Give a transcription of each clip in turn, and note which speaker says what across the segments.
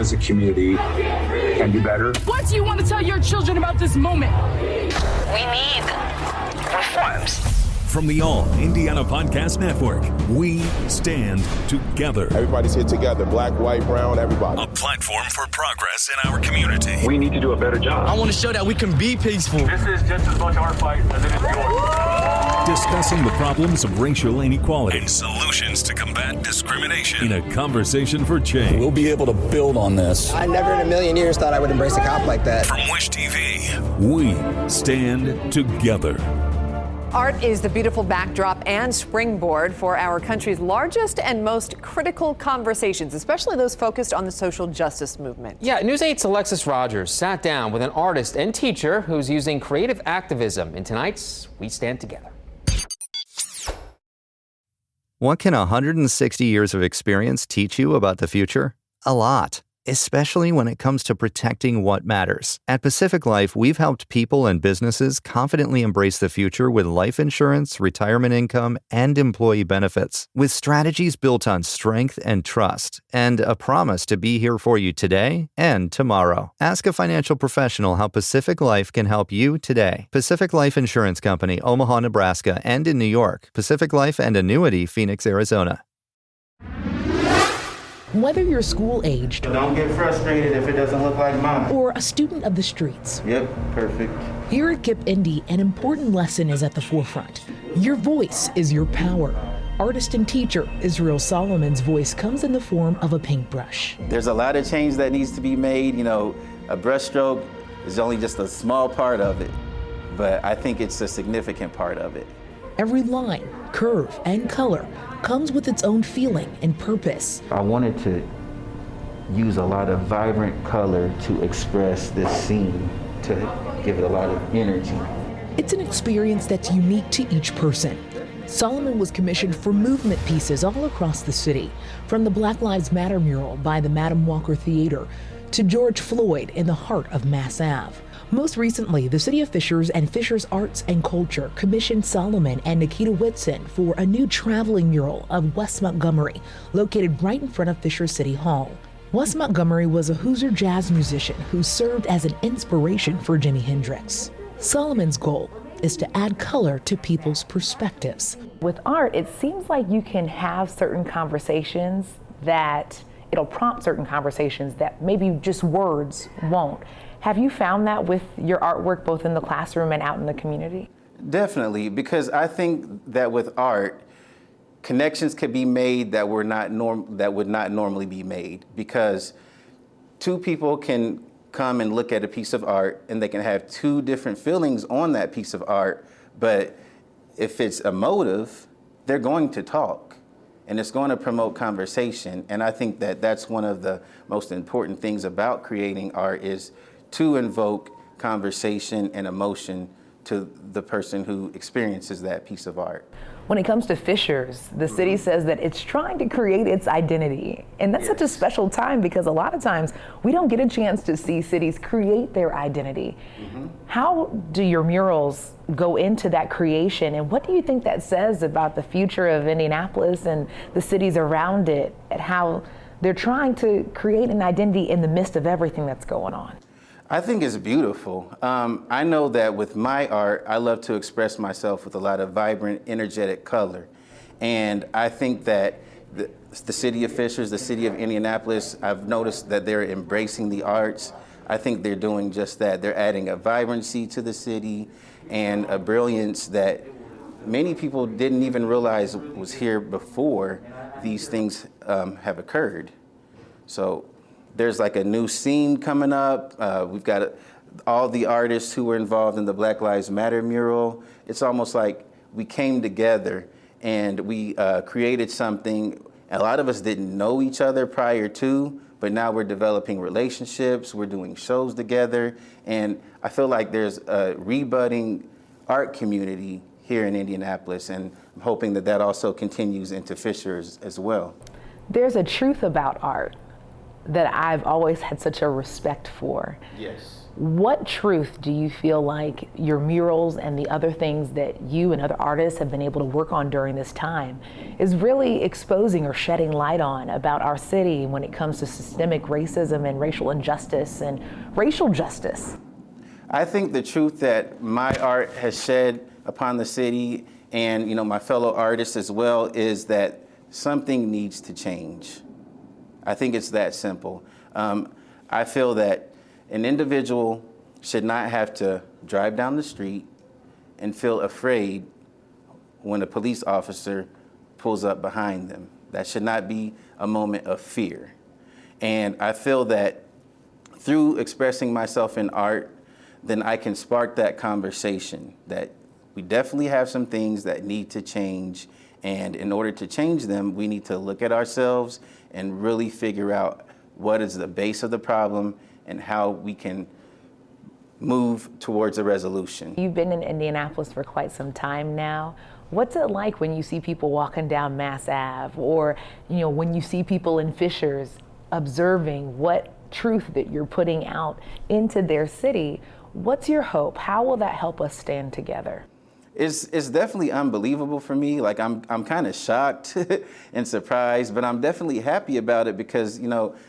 Speaker 1: as a community can do better.
Speaker 2: What do you want to tell your children about this moment?
Speaker 3: We need reforms.
Speaker 4: From the All Indiana Podcast Network, we stand together.
Speaker 5: Everybody's here together, black, white, brown, everybody.
Speaker 4: A platform for progress in our community.
Speaker 1: We need to do a better job.
Speaker 6: I want to show that we can be peaceful.
Speaker 1: This is just as much our fight as it is yours.
Speaker 4: Discussing the problems of racial inequality and solutions to combat discrimination in a conversation for change.
Speaker 6: We'll be able to build on this.
Speaker 7: I never in a million years thought I would embrace a cop like that.
Speaker 4: From Wish TV, we stand together.
Speaker 8: Art is the beautiful backdrop and springboard for our country's largest and most critical conversations, especially those focused on the social justice movement.
Speaker 9: Yeah, News 8's Alexis Rogers sat down with an artist and teacher who's using creative activism in tonight's We Stand Together.
Speaker 10: What can 160 years of experience teach you about the future? A lot. Especially when it comes to protecting what matters. At Pacific Life, we've helped people and businesses confidently embrace the future with life insurance, retirement income, and employee benefits. With strategies built on strength and trust, and a promise to be here for you today and tomorrow. Ask a financial professional how Pacific Life can help you today. Pacific Life Insurance Company, Omaha, Nebraska, and in New York. Pacific Life and Annuity, Phoenix, Arizona.
Speaker 11: Whether you're school-aged,
Speaker 12: don't get frustrated if it doesn't look like mine,
Speaker 11: or a student of the streets.
Speaker 12: Yep, perfect.
Speaker 11: Here at KIPP Indy, an important lesson is at the forefront. Your voice is your power. Artist and teacher Israel Solomon's voice comes in the form of a paintbrush.
Speaker 12: There's a lot of change that needs to be made. You know, a brushstroke is only just a small part of it, but I think it's a significant part of it.
Speaker 11: Every line, curve, and color comes with its own feeling and purpose.
Speaker 12: I wanted to use a lot of vibrant color to express this scene, to give it a lot of energy.
Speaker 11: It's an experience that's unique to each person. Solomon was commissioned for movement pieces all across the city, from the Black Lives Matter mural by the Madam Walker Theater to George Floyd in the heart of Mass Ave. Most recently, the City of Fishers and Fishers Arts and Culture commissioned Solomon and Nikita Whitson for a new traveling mural of Wes Montgomery, located right in front of Fishers City Hall. Wes Montgomery was a Hoosier jazz musician who served as an inspiration for Jimi Hendrix. Solomon's goal is to add color to people's perspectives.
Speaker 13: With art, it seems like you can have certain conversations that it'll prompt certain conversations that maybe just words won't. Have you found that with your artwork, both in the classroom and out in the community?
Speaker 12: Definitely, because I think that with art, connections could be made that would not normally be made, because two people can come and look at a piece of art and they can have two different feelings on that piece of art, but if it's emotive, they're going to talk and it's going to promote conversation. And I think that that's one of the most important things about creating art, is to invoke conversation and emotion to the person who experiences that piece of art.
Speaker 13: When it comes to Fishers, the city says that it's trying to create its identity. And that's such a special time, because a lot of times we don't get a chance to see cities create their identity. How do your murals go into that creation, and what do you think that says about the future of Indianapolis and the cities around it, and how they're trying to create an identity in the midst of everything that's going on?
Speaker 12: I think it's beautiful. I know that with my art, I love to express myself with a lot of vibrant, energetic color. And I think that the city of Fishers, the city of Indianapolis, I've noticed that they're embracing the arts. I think they're doing just that. They're adding a vibrancy to the city and a brilliance that many people didn't even realize was here before these things have occurred. So there's like a new scene coming up. We've got all the artists who were involved in the Black Lives Matter mural. It's almost like we came together and we created something. A lot of us didn't know each other prior to, but now we're developing relationships, we're doing shows together, and I feel like there's a rebudding art community here in Indianapolis, and I'm hoping that that also continues into Fishers as well.
Speaker 13: There's a truth about art that I've always had such a respect for.
Speaker 12: Yes.
Speaker 13: What truth do you feel like your murals and the other things that you and other artists have been able to work on during this time is really exposing or shedding light on about our city when it comes to systemic racism and racial injustice and racial justice?
Speaker 12: I think the truth that my art has shed upon the city and my fellow artists as well is that something needs to change. I think it's that simple. I feel that an individual should not have to drive down the street and feel afraid when a police officer pulls up behind them. That should not be a moment of fear. And I feel that through expressing myself in art, then I can spark that conversation that we definitely have some things that need to change. And in order to change them, we need to look at ourselves and really figure out what is the base of the problem and how we can move towards a resolution.
Speaker 13: You've been in Indianapolis for quite some time now. What's it like when you see people walking down Mass Ave, or when you see people in Fishers observing what truth that you're putting out into their city? What's your hope? How will that help us stand together?
Speaker 12: It's definitely unbelievable for me. Like I'm kind of shocked and surprised, but I'm definitely happy about it because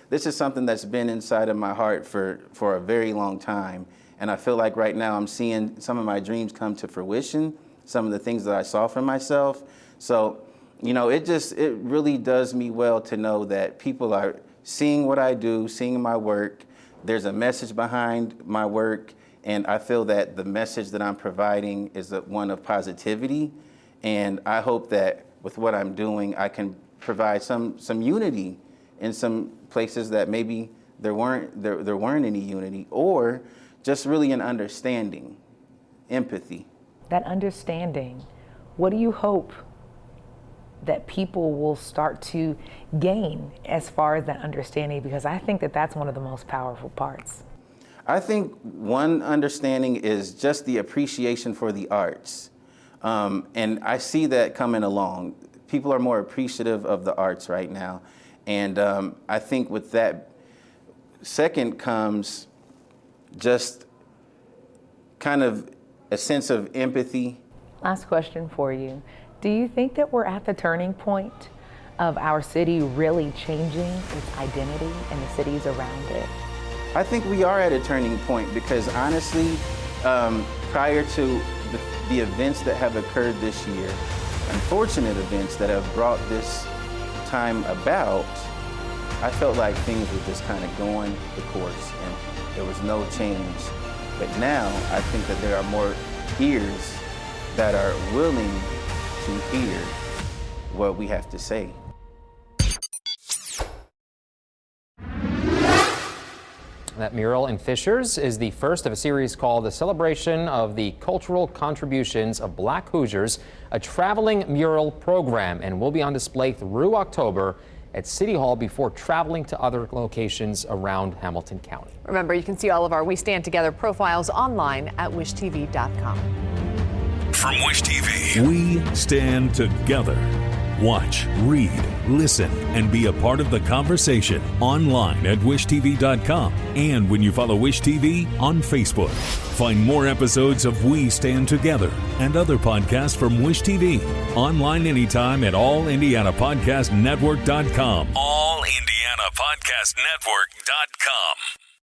Speaker 12: this is something that's been inside of my heart for a very long time, and I feel like right now I'm seeing some of my dreams come to fruition, some of the things that I saw for myself. So it really does me well to know that people are seeing what I do, seeing my work. There's a message behind my work. And I feel that the message that I'm providing is one of positivity. And I hope that with what I'm doing, I can provide some unity in some places that maybe there weren't any unity, or just really an understanding, empathy.
Speaker 13: That understanding, what do you hope that people will start to gain as far as that understanding? Because I think that that's one of the most powerful parts.
Speaker 12: I think one understanding is just the appreciation for the arts. And I see that coming along. People are more appreciative of the arts right now. And I think with that, second comes just kind of a sense of empathy.
Speaker 13: Last question for you. Do you think that we're at the turning point of our city really changing its identity and the cities around it?
Speaker 12: I think we are at a turning point because honestly, prior to the events that have occurred this year, unfortunate events that have brought this time about, I felt like things were just kind of going the course and there was no change. But now I think that there are more ears that are willing to hear what we have to say.
Speaker 9: That mural in Fishers is the first of a series called The Celebration of the Cultural Contributions of Black Hoosiers, a traveling mural program, and will be on display through October at City Hall before traveling to other locations around Hamilton County.
Speaker 8: Remember, you can see all of our We Stand Together profiles online at wishtv.com.
Speaker 4: From Wish TV, we stand together. Watch, read, listen, and be a part of the conversation online at wishtv.com and when you follow Wish TV on Facebook. Find more episodes of We Stand Together and other podcasts from Wish TV online anytime at allindianapodcastnetwork.com. allindianapodcastnetwork.com.